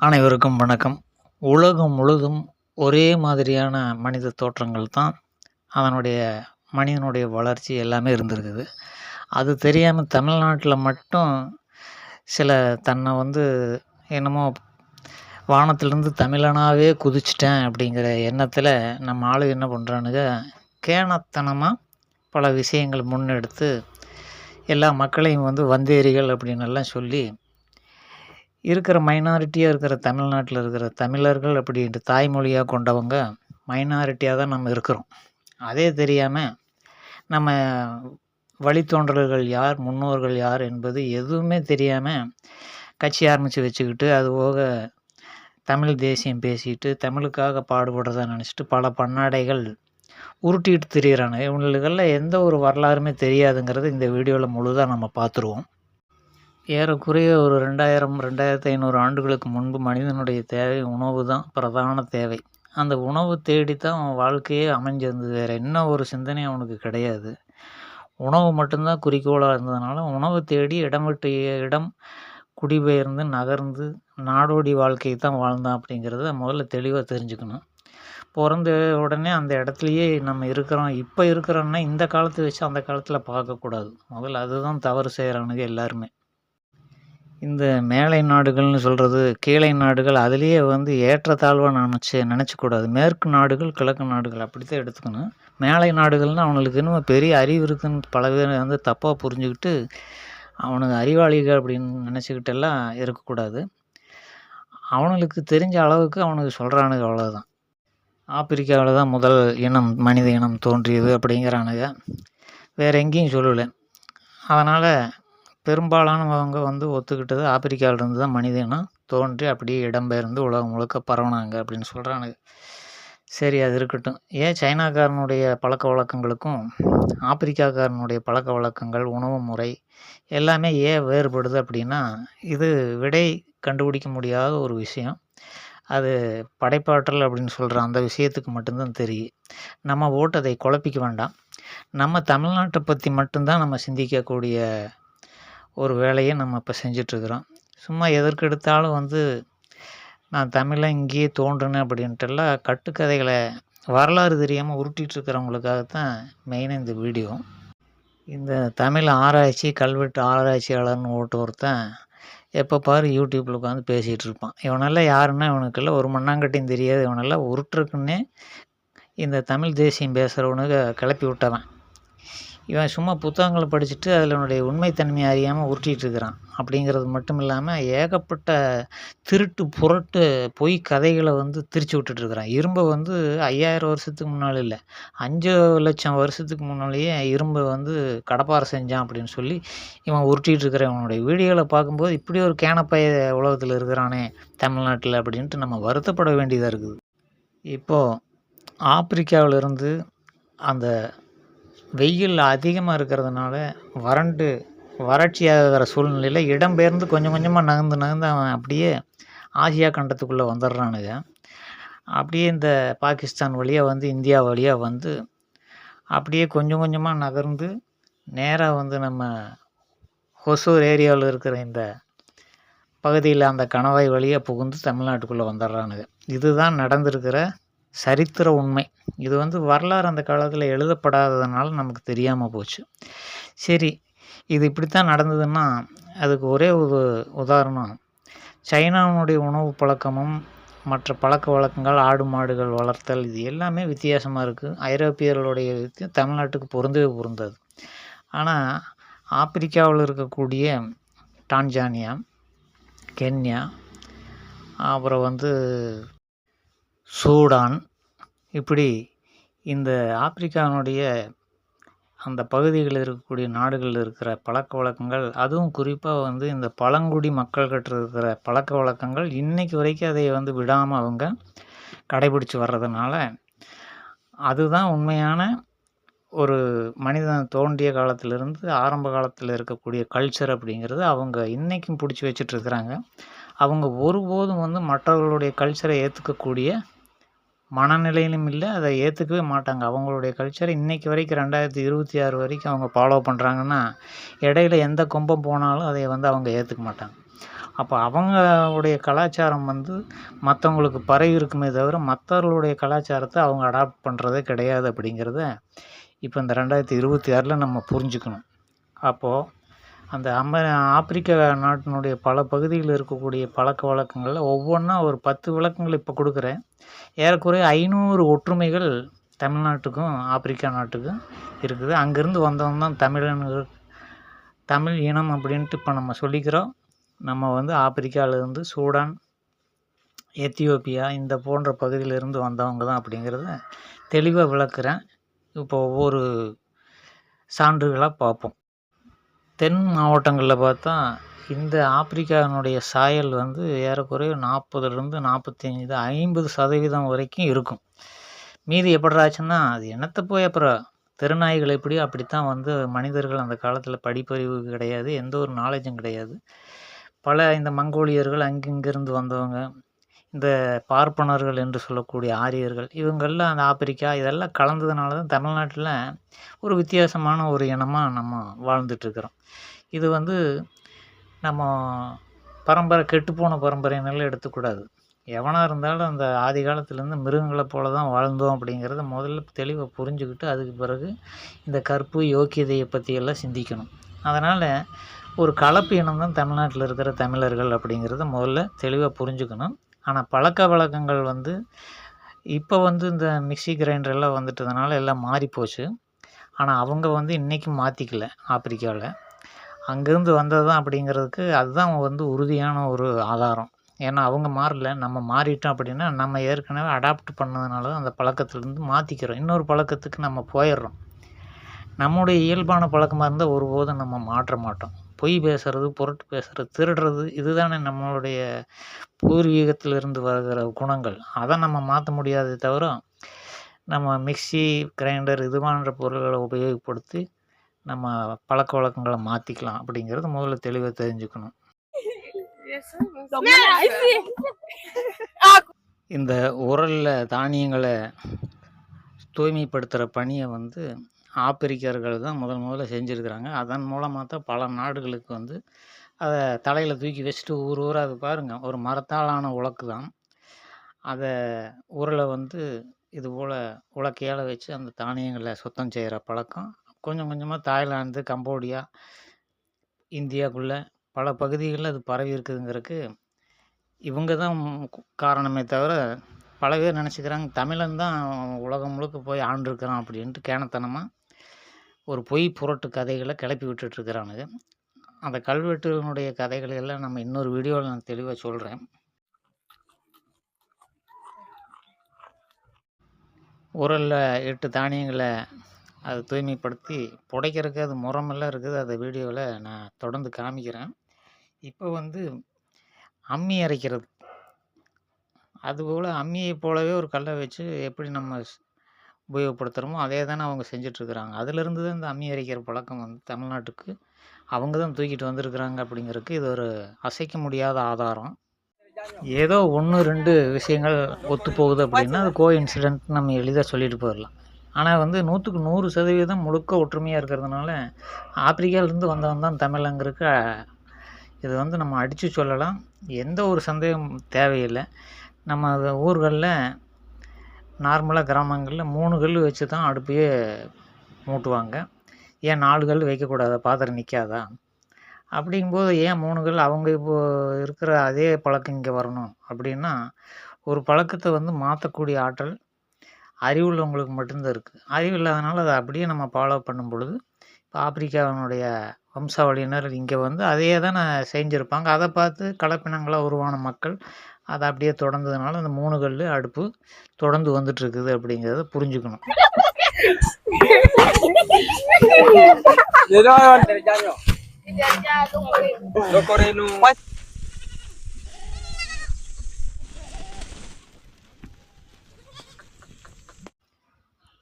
அனைவருக்கும் வணக்கம். உலகம் முழுதும் ஒரே மாதிரியான மனித தோற்றங்கள் தான் அதனுடைய மனிதனுடைய வளர்ச்சி எல்லாமே இருந்திருக்குது. அது தெரியாம தமிழ்நாட்டில மட்டும் சில தன்னை என்னமோ வானத்திலிருந்து தமிழனாவே குதிச்சுட்டேன் அப்படிங்கிற எண்ணத்தில நம்ம ஆளுங்க என்ன பண்ணுறானுங்க, கேணத்தனமா பல விஷயங்கள் முன்னெடுத்து எல்லா மக்களையும் வந்தேரிகள் அப்படின்னெல்லாம் சொல்லி இருக்கிற மைனாரிட்டியாக இருக்கிற தமிழ்நாட்டில் இருக்கிற தமிழர்கள் அப்படின்ட்டு தாய்மொழியாக கொண்டவங்க மைனாரிட்டியாக தான் நம்ம இருக்கிறோம். அதே தெரியாமல் நம்ம வழித்தோன்றல்கள் யார், முன்னோர்கள் யார் என்பது எதுவுமே தெரியாமல் கட்சி ஆரம்பித்து வச்சுக்கிட்டு அது போக தமிழ் தேசியம் பேசிட்டு தமிழுக்காக பாடுபடுறதா நினச்சிட்டு பல பன்னாடைகள் உருட்டிட்டு திரியிறானுங்க. இவங்களுக்கெல்லாம் எந்த ஒரு வரலாறுமே தெரியாதுங்கிறது இந்த வீடியோவில் முழுதாக நம்ம பார்த்துருவோம். ஏறக்குறைய ஒரு 2000, 2500 ஆண்டுகளுக்கு முன்பு மனிதனுடைய தேவை உணவு தான் பிரதான தேவை. அந்த உணவு தேடி தான் அவன் வாழ்க்கையே அமைஞ்சிருந்தது. வேறு என்ன ஒரு சிந்தனையும் அவனுக்கு கிடையாது. உணவு மட்டும்தான் குறிக்கோளாக இருந்ததுனால உணவு தேடி இடம் விட்டு இடம் குடிபெயர்ந்து நகர்ந்து நாடோடி வாழ்க்கையை தான் வாழ்ந்தான் அப்படிங்கிறத முதல்ல தெளிவாக தெரிஞ்சுக்கணும். பிறந்த உடனே அந்த இடத்துலையே நம்ம இருக்கிறோம், இப்போ இருக்கிறோன்னா இந்த காலத்தை வச்சு அந்த காலத்தில் பார்க்கக்கூடாது. முதல்ல அதுதான் தவறு செய்கிறானுங்க எல்லாருமே. இந்த மேலை நாடுகள்னு சொல்கிறது, கீழை நாடுகள் அதிலேயே ஏற்றத்தாழ்வாக நினச்சக்கூடாது. மேற்கு நாடுகள், கிழக்கு நாடுகள் அப்படித்தான் எடுத்துக்கணும். மேலை நாடுகள்னால் அவனுக்கு இன்னும் பெரிய அறிவு இருக்குன்னு பல பேர் தப்பாக புரிஞ்சுக்கிட்டு அவனுக்கு அறிவாளிகள் அப்படின்னு நினச்சிக்கிட்டெல்லாம் இருக்கக்கூடாது. அவனுங்களுக்கு தெரிஞ்ச அளவுக்கு அவனுக்கு சொல்கிறானுங்க, அவ்வளோதான். ஆப்பிரிக்காவில் தான் முதல் இனம் மனித இனம் தோன்றியது அப்படிங்கிறானுங்க. வேறு எங்கேயும் சொல்லலை. அதனால் பெரும்பாலானவங்க ஒத்துக்கிட்டது ஆப்பிரிக்காவிலிருந்து தான் மனித இனம் தோன்றி அப்படியே இடம்பெயர்ந்து உலகம் முழுக்க பரவுனாங்க அப்படின்னு சொல்கிறானுங்க. சரி, அது இருக்கட்டும். ஏன் சைனாக்காரனுடைய பழக்க வழக்கங்களுக்கும் ஆப்பிரிக்காக்காரனுடைய பழக்க வழக்கங்கள், உணவு முறை எல்லாமே ஏன் வேறுபடுது அப்படின்னா, இது விடை கண்டுபிடிக்க முடியாத ஒரு விஷயம். அது படைப்பாற்றல் அப்படின்னு சொல்கிற அந்த விஷயத்துக்கு மட்டும்தான் தெரியும். நம்ம அதை குழப்பிக்க வேண்டாம். நம்ம தமிழ்நாட்டை பற்றி மட்டும்தான் நம்ம சிந்திக்கக்கூடிய ஒரு வேலையை நம்ம இப்போ செஞ்சிட்ருக்குறோம். சும்மா எதற்கெடுத்தாலும் நான் தமிழன் இங்கேயே தோன்றுனேன் அப்படின்ட்டுலாம் கட்டுக்கதைகளை வரலாறு தெரியாமல் உருட்டிகிட்ருக்கிறவங்களுக்காகத்தான் மெயினாக இந்த வீடியோ. இந்த தமிழ் ஆராய்ச்சி கல்வெட்டு ஆராய்ச்சியாளர்னு ஒருத்தன் எப்போ பாரு யூடியூப்பில் உட்காந்து பேசிகிட்டு இருப்பான். இவனெல்லாம் யாருன்னா இவனுக்கெல்லாம் ஒரு மண்ணாங்கட்டியும் தெரியாது. இவனெல்லாம் உருட்டுருக்குன்னே இந்த தமிழ் தேசியம் பேசுகிறவனுக்கு கிளப்பி விட்டவன். இவன் சும்மா புத்தகங்களை படிச்சுட்டு அதனுடைய உண்மைத்தன்மையை அறியாமல் உருட்டிகிட்ருக்கிறான். அப்படிங்கிறது மட்டும் இல்லாமல் ஏகப்பட்ட திருட்டு புரட்டு பொய் கதைகளை திரிச்சு விட்டுட்ருக்கிறான். இரும்பை 5000 வருஷத்துக்கு முன்னால் இல்லை, 5,00,000 வருஷத்துக்கு முன்னாலேயே இரும்பை கடப்பாரை செஞ்சான் அப்படின்னு சொல்லி இவன் உருட்டிகிட்ருக்கிறான். இவனுடைய வீடியோவில் பார்க்கும்போது இப்படி ஒரு கேனப்பைய உலகத்தில் இருக்கிறானே தமிழ்நாட்டில் அப்படின்ட்டு நம்ம வருத்தப்பட வேண்டியதாக இருக்குது. இப்போது ஆப்பிரிக்காவிலிருந்து அந்த வெயில் அதிகமாக இருக்கிறதுனால வறட்சியாகிற சூழ்நிலையில் இடம்பெயர்ந்து கொஞ்சம் கொஞ்சமாக நகர்ந்து அவன் அப்படியே ஆசியா கண்டத்துக்குள்ளே வந்துடுறானுங்க. அப்படியே இந்த பாகிஸ்தான் வழியாக இந்தியா வழியாக அப்படியே கொஞ்சம் கொஞ்சமாக நகர்ந்து நேராக நம்ம ஹொசூர் ஏரியாவில் இருக்கிற இந்த பகுதியில் அந்த கணவாய் வழியாக புகுந்து தமிழ்நாட்டுக்குள்ளே வந்துடுறானுங்க. இதுதான் நடந்திருக்கிற சரித்திர உண்மை. இது வரலாறு அந்த காலத்தில் எழுதப்படாததுனால நமக்கு தெரியாமல் போச்சு. சரி, இது இப்படித்தான் நடந்ததுன்னா அதுக்கு ஒரே ஒரு உதாரணம், சைனாவுடைய உணவு பழக்கமும் மற்ற பழக்க வழக்கங்கள், ஆடு மாடுகள் வளர்த்தல், இது எல்லாமே வித்தியாசமாக இருக்குது. ஐரோப்பியர்களுடைய தமிழ்நாட்டுக்கு பொருந்தது. ஆனால் ஆப்பிரிக்காவில் இருக்கக்கூடிய டான்ஜானியா, கென்யா, அப்புறம் சூடான், இப்படி இந்த ஆப்பிரிக்காவினுடைய அந்த பகுதிகளில் இருக்கக்கூடிய நாடுகளில் இருக்கிற பழக்க வழக்கங்கள், அதுவும் குறிப்பாக இந்த பழங்குடி மக்கள்கிட்ட இருக்கிற பழக்க வழக்கங்கள் இன்றைக்கு வரைக்கும் அதை விடாமல் அவங்க கடைபிடிச்சி வர்றதுனால அதுதான் உண்மையான ஒரு மனிதன் தோன்றிய காலத்திலிருந்து ஆரம்ப காலத்தில் இருக்கக்கூடிய கல்ச்சர் அப்படிங்கிறது அவங்க இன்றைக்கும் பிடிச்சி வச்சிட்ருக்கிறாங்க. அவங்க ஒருபோதும் மற்றவர்களுடைய கல்ச்சரை ஏற்றுக்கக்கூடிய மனநிலையிலும் இல்லை, அதை ஏற்றுக்கவே மாட்டாங்க. அவங்களுடைய கல்ச்சரை இன்றைக்கி வரைக்கும் 2026 வரைக்கும் அவங்க ஃபாலோ பண்ணுறாங்கன்னா, இடையில எந்த கொம்பம் போனாலும் அதை அவங்க ஏற்றுக்க மாட்டாங்க. அப்போ அவங்களுடைய கலாச்சாரம் வந்து மற்றவங்களுக்கு பரவி இருக்குமே தவிர மற்றவர்களுடைய கலாச்சாரத்தை அவங்க அடாப்ட் பண்ணுறதே கிடையாது அப்படிங்கிறத இப்போ இந்த 2026 நம்ம புரிஞ்சுக்கணும். அப்போது அந்த ஆப்பிரிக்கா நாட்டினுடைய பல பகுதியில் இருக்கக்கூடிய பழக்க வழக்கங்களில் ஒவ்வொன்றா ஒரு 10 விளக்கங்கள் இப்போ கொடுக்குறேன். ஏறக்குறைய 500 ஒற்றுமைகள் தமிழ்நாட்டுக்கும் ஆப்பிரிக்கா நாட்டுக்கும் இருக்குது. அங்கேருந்து வந்தவங்க தான் தமிழர்கள், தமிழ் இனம் அப்படின்ட்டு இப்போ நம்ம சொல்லிக்கிறோம். நம்ம வந்து ஆப்பிரிக்காவிலேருந்து சூடான், எத்தியோப்பியா இந்த போன்ற பகுதியிலிருந்து வந்தவங்க தான் அப்படிங்கிறத தெளிவாக விளக்குறேன். இப்போ ஒவ்வொரு சான்றுகளாக பார்ப்போம். தென் மாவட்டங்களில் பார்த்தா இந்த ஆப்பிரிக்காவினுடைய சாயல் வந்து ஏறக்குறைய 40லேருந்து 45 50% வரைக்கும் இருக்கும். மீதி எப்படிராச்சுன்னா அது என்னத்தை போய் அப்புறம் தெருநாய்கள் எப்படியோ அப்படித்தான் வந்து மனிதர்கள் அந்த காலத்தில் படிப்பறிவு கிடையாது, எந்த ஒரு நாலேஜும் கிடையாது. பல இந்த மங்கோலியர்கள் அங்கிங்கிருந்து வந்தவங்க, இந்த பார்ப்பனர்கள் என்று சொல்லக்கூடிய ஆரியர்கள், இவங்கெல்லாம் அந்த ஆப்பிரிக்கா இதெல்லாம் கலந்ததுனால தான் தமிழ்நாட்டில் ஒரு வித்தியாசமான ஒரு இனமாக நம்ம வாழ்ந்துட்டுருக்குறோம். இது வந்து நம்ம பரம்பரை கெட்டுப்போன பரம்பரையினால எடுத்துக்கூடாது. எவனாக இருந்தாலும் அந்த ஆதி காலத்துலேருந்து மிருகங்களை போல தான் வாழ்ந்தோம் அப்படிங்கிறத முதல்ல தெளிவாக புரிஞ்சுக்கிட்டு அதுக்கு பிறகு இந்த கற்பு யோக்கியதையை பற்றியெல்லாம் சிந்திக்கணும். அதனால் ஒரு கலப்பு இனம் தான் தமிழ்நாட்டில் இருக்கிற தமிழர்கள் அப்படிங்கிறத முதல்ல தெளிவாக புரிஞ்சுக்கணும். ஆனால் பழக்க வழக்கங்கள் வந்து இப்போ வந்து இந்த மிக்சி கிரைண்டரெல்லாம் வந்துட்டதுனால எல்லாம் மாறிப்போச்சு. ஆனால் அவங்க வந்து இன்றைக்கும் மாற்றிக்கல. ஆப்பிரிக்காவில் அங்கேருந்து வந்தது தான் அப்படிங்கிறதுக்கு அதுதான் வந்து உறுதியான ஒரு ஆதாரம். ஏன்னா அவங்க மாறல, நம்ம மாறிட்டோம் அப்படின்னா நம்ம ஏற்கனவே அடாப்ட் பண்ணதுனால தான் அந்த பழக்கத்துலேருந்து மாற்றிக்கிறோம். இன்னொரு பழக்கத்துக்கு நம்ம போயிடுறோம். நம்முடைய இயல்பான பழக்கமாக இருந்தால் ஒருபோதும் நம்ம மாற்ற மாட்டோம். பொய் பேசுகிறது, புரட்டு பேசுகிறது, திருடுறது இதுதானே நம்மளுடைய பூர்வீகத்திலிருந்து வருகிற குணங்கள். அதை நம்ம மாற்ற முடியாதே தவிர நம்ம மிக்சி கிரைண்டர் இது போன்ற பொருள்களை உபயோகப்படுத்தி நம்ம பழக்க வழக்கங்களை மாற்றிக்கலாம் அப்படிங்கிறது முதல்ல தெளிவாக தெரிஞ்சுக்கணும். இந்த உரலில் தானியங்களை தூய்மைப்படுத்துகிற பணியை வந்து ஆப்பிரிக்கர்கள் தான் முதல்ல செஞ்சுருக்கிறாங்க. அதன் மூலமாக தான் பல நாடுகளுக்கு வந்து அதை தலையில் தூக்கி வச்சுட்டு ஊராக அது பாருங்கள் ஒரு மரத்தாலான உலக்கு தான். அதை உரலை வந்து இதுபோல் உலக்கையால் வச்சு அந்த தானியங்களை சுத்தம் செய்கிற பழக்கம் கொஞ்சம் கொஞ்சமாக தாய்லாந்து, கம்போடியா, இந்தியாவுக்குள்ளே பல பகுதிகளில் அது பரவி இருக்குதுங்கிறதுக்கு இவங்க தான் காரணமே தவிர பல பேர் நினச்சிக்கிறாங்க தமிழன் தான் உலகம் முழுக்க போய் ஆண்டிருக்கிறான் அப்படின்ட்டு கேனத்தனமாக ஒரு பொய் புரட்டு கதைகளை கிளப்பி விட்டுட்டுருக்கிறானுங்க. அந்த கல்வெட்டுகளுடைய கதைகளை எல்லாம் நம்ம இன்னொரு வீடியோவில் நான் தெளிவாக சொல்கிறேன். உரலில் 8 தானியங்களை அதை தூய்மைப்படுத்தி புடைக்கிறதுக்கு அது முறமெல்லாம் இருக்குது. அந்த வீடியோவில் நான் தொடர்ந்து காமிக்கிறேன். இப்போ வந்து அம்மி அரைக்கிறது, அதுபோல் அம்மியை போலவே ஒரு கல்லை வச்சு எப்படி நம்ம உபயோகப்படுத்துகிறோமோ அதே தானே அவங்க செஞ்சிட்ருக்குறாங்க. அதிலிருந்து தான் இந்த அம்மி அரைக்கிற பழக்கம் வந்து தமிழ்நாட்டுக்கு அவங்க தான் தூக்கிட்டு வந்திருக்கிறாங்க அப்படிங்கிறதுக்கு இது ஒரு அசைக்க முடியாத ஆதாரம். ஏதோ 1-2 விஷயங்கள் ஒத்து போகுது அப்படின்னா அது கோஇன்சிடென்ட் நம்ம எளிதாக சொல்லிட்டு போயிடலாம். ஆனால் வந்து 100க்கு 100% முழுக்க ஒற்றுமையாக இருக்கிறதுனால ஆப்பிரிக்காவிலேருந்து வந்தவன் தான் தமிழங்கிறதுக்கு இது வந்து நம்ம அடித்து சொல்லலாம். எந்த ஒரு சந்தேகம் தேவையில்லை. நம்ம ஊர்களில் நார்மலாக கிராமங்களில் 3 கல் வச்சு தான் அடுப்பையே மூட்டுவாங்க. ஏன் 4 கல் வைக்கக்கூடாதா, பாத்திரம் நிற்காதா? அப்படிங்கும்போது ஏன் 3 கல்? அவங்க இப்போது இருக்கிற அதே பழக்கம் இங்கே வரணும் அப்படின்னா ஒரு பழக்கத்தை வந்து மாற்றக்கூடிய ஆற்றல் அறிவுள்ளவங்களுக்கு மட்டும்தான் இருக்குது. அறிவு இல்லாதனால அதை அப்படியே நம்ம ஃபாலோ பண்ணும் பொழுது இப்போ ஆப்பிரிக்காவினுடைய வம்சாவளியினர் இங்கே வந்து அதையே தான் செஞ்சுருப்பாங்க. அதை பார்த்து கலப்பினங்களாக உருவான மக்கள் அதை அப்படியே தொடர்ந்ததுனால அந்த 3 கல் அடுப்பு தொடர்ந்து வந்துட்டுருக்குது அப்படிங்கிறத புரிஞ்சுக்கணும்.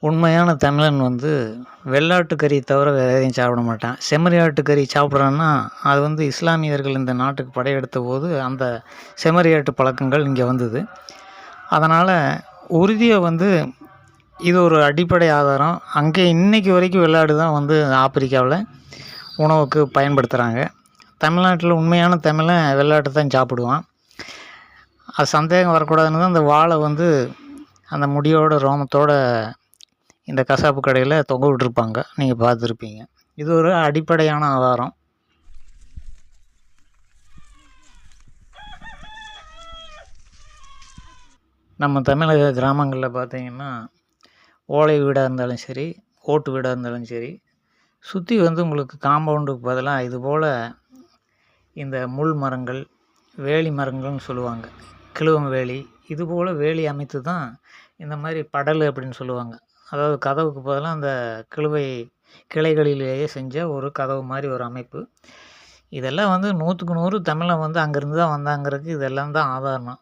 உண்மையான தமிழன் வந்து வெள்ளாட்டு கறி தவிர வேறு எதையும் சாப்பிட மாட்டான். செம்மறி ஆட்டுக்கறி சாப்பிட்றான்னா அது வந்து இஸ்லாமியர்கள் இந்த நாட்டுக்கு படையெடுத்த போது அந்த செம்மறி ஆட்டு பழக்கங்கள் இங்கே வந்தது. அதனால் உறுதியாக வந்து இது ஒரு அடிப்படை ஆதாரம். அங்கே இன்றைக்கி வரைக்கும் வெள்ளாடு தான் வந்து ஆப்பிரிக்காவில் உணவுக்கு பயன்படுத்துகிறாங்க. தமிழ்நாட்டில் உண்மையான தமிழன் வெள்ளாட்டை தான் சாப்பிடுவான். அது சந்தேகம் வரக்கூடாதுன்னு தான் அந்த வாழை வந்து அந்த முடியோட ரோமத்தோட இந்த கசாப்பு கடையில் தொங்க விட்டுருப்பாங்க. நீங்கள் பார்த்துருப்பீங்க. இது ஒரு அடிப்படையான ஆதாரம். நம்ம தமிழக கிராமங்களில் பார்த்தீங்கன்னா ஓலை வீடாக இருந்தாலும் சரி, ஓட்டு வீடாக இருந்தாலும் சரி, சுற்றி வந்து உங்களுக்கு காம்பவுண்டுக்கு பதிலாக இதுபோல் இந்த முள் மரங்கள், வேலி மரங்கள்னு சொல்லுவாங்க, கிழுவம் வேலி, இதுபோல் வேலி அமைத்து தான் இந்த மாதிரி படல் அப்படின்னு சொல்லுவாங்க. அதாவது கதவுக்கு பதிலாக அந்த கிளைகளிலேயே செஞ்ச ஒரு கதவு மாதிரி ஒரு அமைப்பு. இதெல்லாம் வந்து 100க்கு 100 தமிழன் வந்து அங்கேருந்து தான் வந்தாங்கிறதுக்கு இதெல்லாம் தான் ஆதாரம்.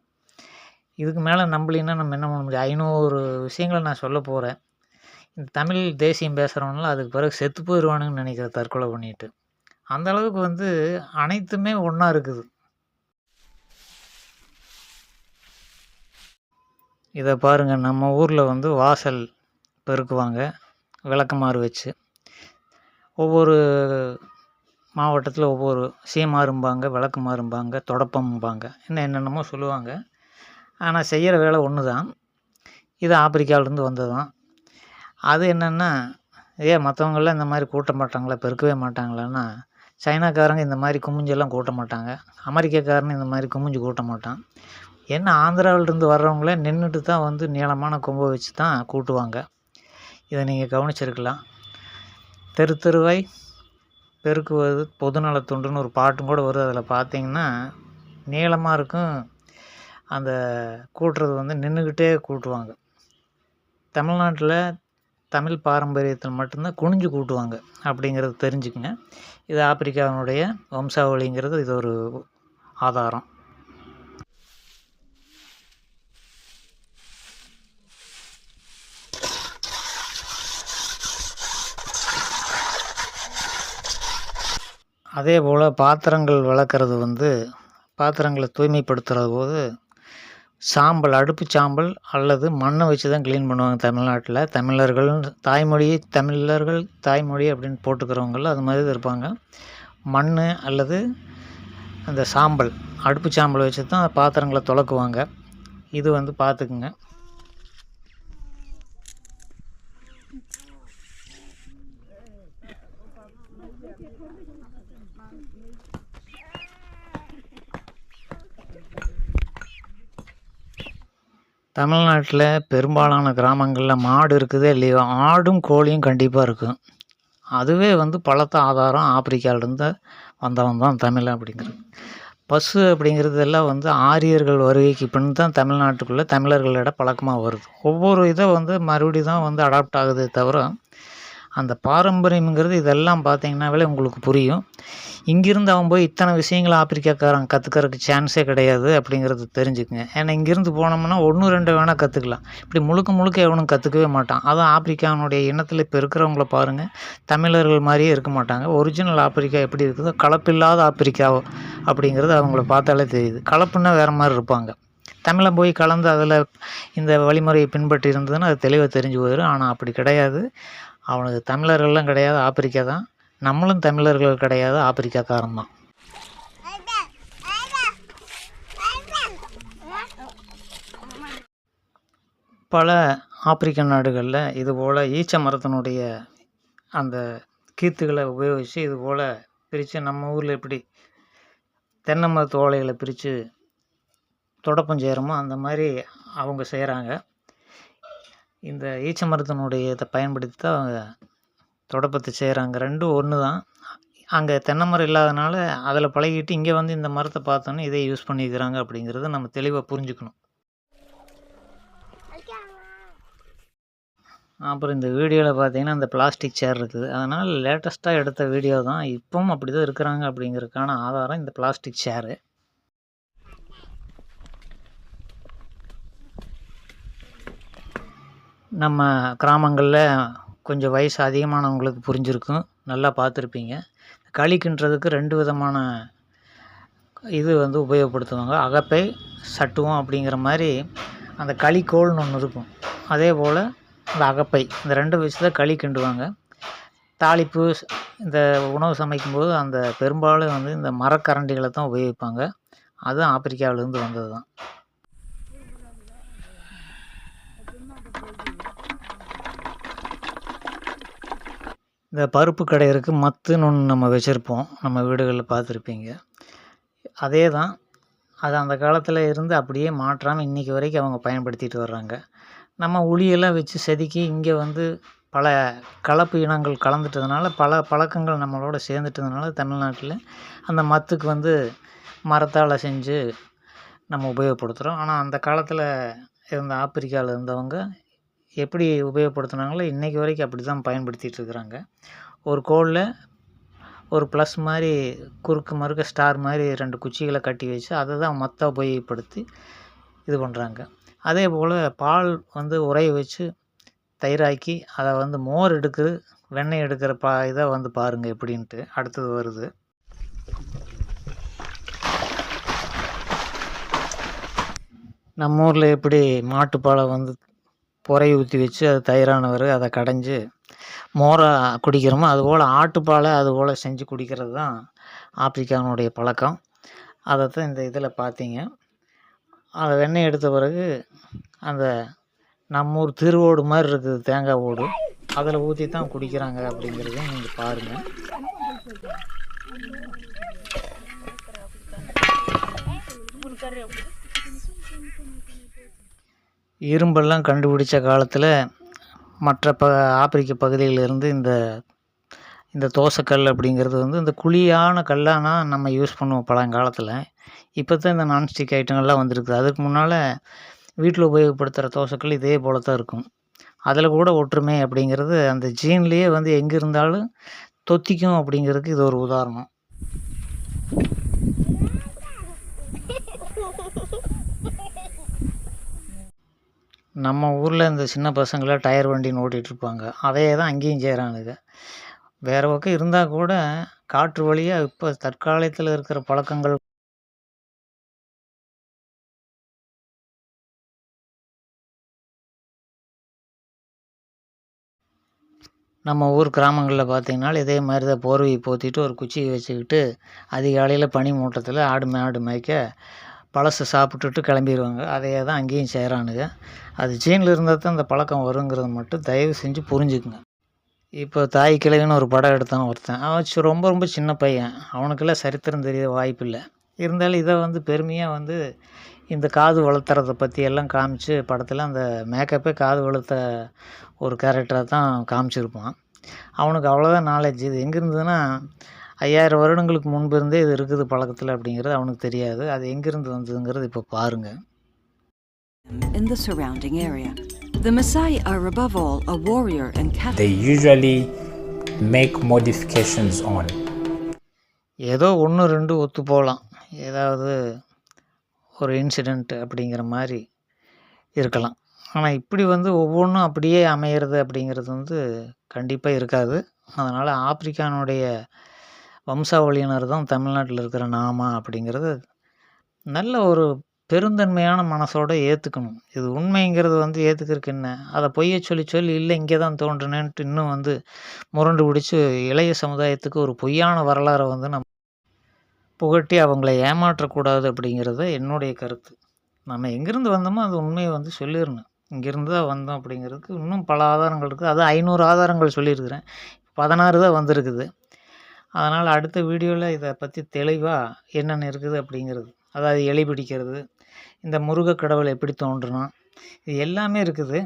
இதுக்கு மேலே நம்பலைன்னா நம்ம என்ன பண்ண முடியும்? 500 விஷயங்களை நான் சொல்ல போகிறேன். இந்த தமிழ் தேசியம் பேசுகிறவங்களாம் அதுக்கு பிறகு செத்து போயிடுவானுங்கன்னு நினைக்கிறேன், தற்கொலை பண்ணிட்டு. அந்த அளவுக்கு வந்து அனைத்துமே ஒன்றா இருக்குது. இதை பாருங்கள், நம்ம ஊரில் வந்து வாசல் பெருக்குவாங்க விளக்கமாறு வச்சு. ஒவ்வொரு மாவட்டத்தில் ஒவ்வொரு சீமாரும்பாங்க, விளக்குமாறும்பாங்க, தொடப்பம்பாங்க, இன்னும் என்னென்னமோ சொல்லுவாங்க. ஆனால் செய்கிற வேலை ஒன்று தான். இது ஆப்பிரிக்காவிலேருந்து வந்தது தான். அது என்னென்னா, மற்றவங்களாம் இந்த மாதிரி கூட்ட மாட்டாங்களா, பெருக்கவே மாட்டாங்களான்னா, சைனாக்காரங்க இந்த மாதிரி குமிஞ்செல்லாம் கூட்ட மாட்டாங்க, அமெரிக்காக்காரன்னு இந்த மாதிரி குமிஞ்சு கூட்ட மாட்டான். என்ன ஆந்திராவிலேருந்து வர்றவங்களே நின்றுட்டு தான் வந்து நீளமான கொம்பை வச்சு தான் கூட்டுவாங்க. இதை நீங்கள் கவனிச்சிருக்கலாம். தெரு தெருவாய் பெருக்குவது பொதுநலத்துண்டுன்னு ஒரு பாட்டும் கூட வருது. அதில் பார்த்தீங்கன்னா நீளமாக இருக்கும். அந்த கூட்டுறது வந்து நின்றுக்கிட்டே கூட்டுவாங்க. தமிழ்நாட்டில் தமிழ் பாரம்பரியத்தில் மட்டும்தான் குனிஞ்சு கூட்டுவாங்க அப்படிங்கிறது தெரிஞ்சுக்குங்க. இது ஆப்பிரிக்காவினுடைய வம்சாவளிங்கிறது இது ஒரு ஆதாரம். அதே போல் பாத்திரங்கள் விளக்குறது வந்து பாத்திரங்களை தூய்மைப்படுத்துகிற போது சாம்பல், அடுப்பு சாம்பல் அல்லது மண்ணை வச்சு தான் க்ளீன் பண்ணுவாங்க தமிழ்நாட்டில். தமிழர்கள் தாய்மொழி அப்படின்னு போட்டுக்கிறவங்கள அது மாதிரி தான் இருப்பாங்க. மண் அல்லது அந்த சாம்பல், அடுப்பு சாம்பல் வச்சு தான் பாத்திரங்களை துலக்குவாங்க. இது வந்து பார்த்துக்குங்க. தமிழ்நாட்டில் பெரும்பாலான கிராமங்களில் மாடு இருக்குதே இல்லையோ, ஆடும் கோழியும் கண்டிப்பாக இருக்கும். அதுவே வந்து பலத்த ஆதாரம். ஆப்பிரிக்காவிலேருந்து வந்தவன் தான் தமிழ் அப்படிங்கிறது. பசு அப்படிங்கிறது எல்லாம் வந்து ஆரியர்கள் வருகைக்கு பின் தான் தமிழ்நாட்டுக்குள்ளே தமிழர்களிட பழக்கமாக வருது. ஒவ்வொரு இதை வந்து மறுபடி தான் வந்து அடாப்ட் ஆகுதே தவிர, அந்த பாரம்பரியங்கிறது இதெல்லாம் பார்த்தீங்கன்னாவே உங்களுக்கு புரியும். இங்கிருந்து அவன் போய் இத்தனை விஷயங்கள் ஆப்பிரிக்காக்காரன் கற்றுக்கிறதுக்கு சான்ஸே கிடையாது அப்படிங்கிறது தெரிஞ்சுக்குங்க. ஏன்னா இங்கேருந்து போனோம்னா 1-2 வேணால் கற்றுக்கலாம். இப்படி முழுக்க எவனும் கற்றுக்கவே மாட்டான். அதுவும் ஆப்பிரிக்கானுடைய இனத்தில் இப்போ இருக்கிறவங்கள பாருங்கள், தமிழர்கள் மாதிரியே இருக்க மாட்டாங்க. ஒரிஜினல் ஆப்பிரிக்கா எப்படி இருக்குதோ, கலப்பில்லாத ஆப்பிரிக்கா அப்படிங்கிறது அவங்கள பார்த்தாலே தெரியுது. கலப்புன்னா வேறு மாதிரி இருப்பாங்க. தமிழை போய் கலந்து அதில் இந்த வழிமுறையை பின்பற்றி இருந்ததுன்னா அது தெளிவாக தெரிஞ்சு போயிடும். ஆனால் அப்படி கிடையாது. அவனுக்கு தமிழர்கள்லாம் கிடையாது, ஆப்பிரிக்கா தான். நம்மளும் தமிழர்கள் கிடையாது, ஆப்பிரிக்காக்காரன் தான். பல ஆப்பிரிக்க நாடுகளில் இதுபோல் ஈச்ச மரத்தினுடைய அந்த கீத்துகளை உபயோகித்து இதுபோல் பிரித்து, நம்ம ஊரில் எப்படி தென்னை மரத்து ஓலைகளை பிரித்து தொடப்பம் செய்கிறோமோ அந்த மாதிரி அவங்க செய்கிறாங்க. இந்த ஈச்ச மரத்தினுடைய இதை பயன்படுத்தி தான் அவங்க தொடப்பத்தை செய்கிறாங்க. ரெண்டும் ஒன்று தான். அங்கே தென்னை மரம் இல்லாதனால அதில் பழகிட்டு இங்கே வந்து இந்த மரத்தை பார்த்தோன்னே இதை யூஸ் பண்ணிக்கிறாங்க அப்படிங்கிறத நம்ம தெளிவாக புரிஞ்சுக்கணும். அப்புறம் இந்த வீடியோவில் பார்த்தீங்கன்னா இந்த பிளாஸ்டிக் சேர் இருக்குது. அதனால் லேட்டஸ்ட்டாக எடுத்த வீடியோ தான். இப்பவும் அப்படி தான் இருக்கிறாங்க அப்படிங்கிறதுக்கான ஆதாரம் இந்த பிளாஸ்டிக் சேரு. நம்ம கிராமங்களில் கொஞ்சம் வயசு அதிகமானவங்களுக்கு புரிஞ்சிருக்கும், நல்லா பார்த்துருப்பீங்க. களிக்கின்றதுக்கு 2 விதமான இது வந்து உபயோகப்படுத்துவாங்க. அகப்பை, சட்டுவம் அப்படிங்கிற மாதிரி அந்த களிக்கோள்னு ஒன்று இருக்கும். அதே போல் அந்த அகப்பை, இந்த 2 வச்சு தான் களி கிண்டுவாங்க. தாளிப்பு இந்த உணவு சமைக்கும்போது அந்த பெரும்பாலும் வந்து இந்த மரக்கரண்டிகளை தான் உபயோகிப்பாங்க. அதுவும் ஆப்பிரிக்காவிலேருந்து வந்தது தான். இந்த பருப்பு கடையிறக்கு மத்துன்னு ஒன்று நம்ம வச்சுருப்போம். நம்ம வீடுகளில் பார்த்துருப்பீங்க. அதே தான். அது அந்த காலத்தில் இருந்து அப்படியே மாற்றாமல் இன்றைக்கி வரைக்கும் அவங்க பயன்படுத்திட்டு வர்றாங்க. நம்ம உளியெல்லாம் வச்சு செதுக்கி இங்கே வந்து பல கலப்பு இனங்கள் கலந்துட்டதுனால பல பழக்கங்கள் நம்மளோட சேர்ந்துட்டதுனால தமிழ்நாட்டில் அந்த மத்துக்கு வந்து மரத்தால் செஞ்சு நம்ம உபயோகப்படுத்துகிறோம். ஆனால் அந்த காலத்தில் இருந்த ஆப்பிரிக்காவில் இருந்தவங்க எப்படி உபயோகப்படுத்துனாங்களோ இன்றைக்கி வரைக்கும் அப்படி தான் பயன்படுத்திகிட்டு இருக்கிறாங்க. ஒரு கோலில் ஒரு ப்ளஸ் மாதிரி குறுக்கு மறுக்க ஸ்டார் மாதிரி 2 குச்சிகளை கட்டி வச்சு அதை தான் மொத்த உபயோகப்படுத்தி இது பண்ணுறாங்க. அதே போல் பால் வந்து உறைய வச்சு தயிராக்கி அதை வந்து மோர் எடுக்குது, வெண்ணெய் எடுக்கிற இதை வந்து பாருங்கள் எப்படின்ட்டு அடுத்தது வருது. நம்ம ஊரில் எப்படி மாட்டுப்பாலை வந்து புறைய ஊற்றி வச்சு அது தயிரானவர் அதை கடைஞ்சி மோரை குடிக்கிறோமோ அதுபோல் ஆட்டுப்பாலை அதுபோல் செஞ்சு குடிக்கிறது தான் ஆப்பிரிக்காவினுடைய பழக்கம். அதை தான் இந்த இதில் பார்த்தீங்க. அதை வெண்ணெய் எடுத்த பிறகு அந்த நம்ம ஊர் திருவோடு மாதிரி இருக்குது தேங்காய் ஓடு, அதில் ஊற்றி தான் குடிக்கிறாங்க அப்படிங்கிறதையும் நீங்கள் பாருங்கள். இரும்பெல்லாம் கண்டுபிடிச்ச காலத்தில் மற்ற ஆப்பிரிக்க பகுதிகளிலிருந்து இந்த தோசைக்கல் அப்படிங்கிறது வந்து இந்த குழியான கல்லானா நம்ம யூஸ் பண்ணுவோம் பழங்காலத்தில். இப்போ தான் இந்த நான்ஸ்டிக் ஐட்டங்கள்லாம் வந்திருக்குது. அதுக்கு முன்னால் வீட்டில் உபயோகப்படுத்துகிற தோசைக்கல் இதே போல் தான் இருக்கும். அதில் கூட ஒற்றுமை அப்படிங்கிறது அந்த ஜீன்லேயே வந்து எங்கே இருந்தாலும் தொத்திக்கும் அப்படிங்கிறதுக்கு இது ஒரு உதாரணம். நம்ம ஊரில் இந்த சின்ன பசங்களை டயர் வண்டின்னு ஓட்டிகிட்ருப்பாங்க. அதையே தான் அங்கேயும் செய்கிறானுங்க. வேறு பக்கம் இருந்தால் கூட காற்று வழியாக இப்போ தற்காலத்தில் இருக்கிற பழக்கங்கள் நம்ம ஊர் கிராமங்களில் பார்த்திங்கனாலும் இதே மாதிரி தான் போர்வையை போத்திட்டு ஒரு குச்சியை வச்சுக்கிட்டு அதிகாலையில் பனி மூட்டத்தில் ஆடு மேய்க்க பழசை சாப்பிட்டுட்டு கிளம்பிடுவாங்க. அதையே தான் அங்கேயும் செய்கிறானுங்க. அது ஜீனில் இருந்தால் தான் அந்த பழக்கம் வருங்கிறத மட்டும் தயவு செஞ்சு புரிஞ்சுக்குங்க. இப்போ தாய் கிழவின்னு ஒரு படம் எடுத்தான் ஒருத்தன். அவன் ரொம்ப ரொம்ப சின்ன பையன். அவனுக்கெல்லாம் சரித்திரம் தெரிய வாய்ப்பு இல்லை. இருந்தாலும் இதை வந்து பெருமையாக வந்து இந்த காது வளர்த்துறதை பற்றி எல்லாம் காமிச்சு படத்தில் அந்த மேக்கப்பே காது வளர்த்த ஒரு கேரக்டராக தான் காமிச்சிருப்பான். அவனுக்கு அவ்வளோதான் நாலேஜ். இது எங்கே இருந்ததுன்னா 5000 வருடங்களுக்கு முன்பு இருந்தே இது இருக்குது பழக்கத்தில் அப்படிங்கிறது அவனுக்கு தெரியாது. அது எங்கேருந்து வந்ததுங்கிறது இப்போ பாருங்கள். In the surrounding area, the Maasai are above all a warrior and Catholic. They usually make modifications on. ஏதோ 1 2 ஒத்து போகலாம். ஏதாவது ஒரு இன்சிடெண்ட் அப்படிங்கிற மாதிரி இருக்கலாம். ஆனால் இப்படி வந்து ஒவ்வொன்றும் அப்படியே அமையிறது அப்படிங்கிறது வந்து கண்டிப்பாக இருக்காது. அதனால் ஆப்பிரிக்கானுடைய வம்சாவளியினர் தான் தமிழ்நாட்டில் இருக்கிற நாம அப்படிங்கிறது நல்ல ஒரு பெருந்தன்மையான மனசோடு ஏற்றுக்கணும். இது உண்மைங்கிறது வந்து ஏற்றுக்கிறதுக்கு என்ன, அதை பொய்யை சொல்லி இல்லை இங்கே தான் தோன்றுனேன்ட்டு இன்னும் வந்து முரண்டு பிடிச்சி இளைய சமுதாயத்துக்கு ஒரு பொய்யான வரலாறை வந்து நம்ம புகட்டி அவங்கள ஏமாற்றக்கூடாது அப்படிங்கிறது என்னுடைய கருத்து. நம்ம எங்கேருந்து வந்தோமோ அது உண்மையை வந்து சொல்லிடணும். இங்கேருந்து தான் வந்தோம் அப்படிங்கிறதுக்கு இன்னும் பல ஆதாரங்கள் இருக்குது. அது 500 ஆதாரங்கள் சொல்லியிருக்கிறேன். 16 தான் வந்திருக்குது. அதனால் அடுத்த வீடியோவில் இதை பற்றி தெளிவாக என்னென்ன இருக்குது அப்படிங்கிறது, அதாவது எலி பிடிக்கிறது, இந்த முருக கடவுள் எப்படி தோன்றுனா, இது எல்லாமே இருக்குது.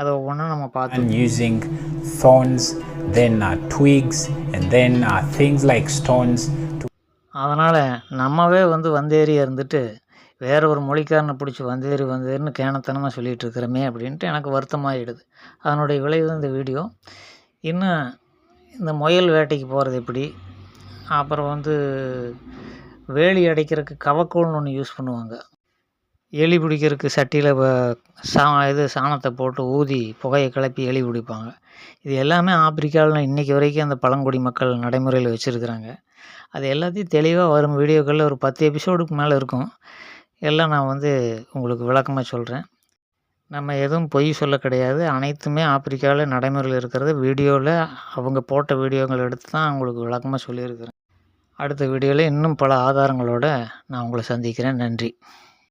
அதை ஒவ்வொன்றும் நம்ம பார்த்தோம். Using thorns, then twigs, and then things like stones. அதனால் நம்மவே வந்து வந்தேறி இருந்துட்டு வேறு ஒரு மொழிக்காரனை பிடிச்சி வந்தேறின்னு கேனத்தனமாக சொல்லிகிட்டு இருக்கிறோமே அப்படின்ட்டு எனக்கு வருத்தமாகிடுது. அதனுடைய விளைவு இந்த வீடியோ. இன்னும் இந்த முயல் வேட்டைக்கு போகிறது எப்படி, அப்புறம் வந்து வேலி அடைக்கிறதுக்கு கவக்கோல்னு ஒன்று யூஸ் பண்ணுவாங்க. எலி பிடிக்கிறதுக்கு சட்டியில் சாணத்தை போட்டு ஊதி புகையை கிளப்பி எலி பிடிப்பாங்க. இது எல்லாமே ஆப்பிரிக்காவில் இன்றைக்கி வரைக்கும் அந்த பழங்குடி மக்கள் நடைமுறையில் வச்சுருக்குறாங்க. அது எல்லாத்தையும் தெளிவாக வரும் வீடியோக்களில் ஒரு 10 எபிசோடுக்கு மேலே இருக்கும். எல்லாம் நான் வந்து உங்களுக்கு விளக்கமாக சொல்கிறேன். நம்ம எதுவும் பொய் சொல்ல கிடையாது. அனைத்துமே ஆப்பிரிக்காவில நடைமுறையில் இருக்கிறது. வீடியோவில் அவங்க போட்ட வீடியோங்கள் எடுத்து தான் உங்களுக்கு விளக்கமாக சொல்லியிருக்கிறேன். அடுத்த வீடியோவில் இன்னும் பல ஆதாரங்களோடு நான் உங்களை சந்திக்கிறேன். நன்றி.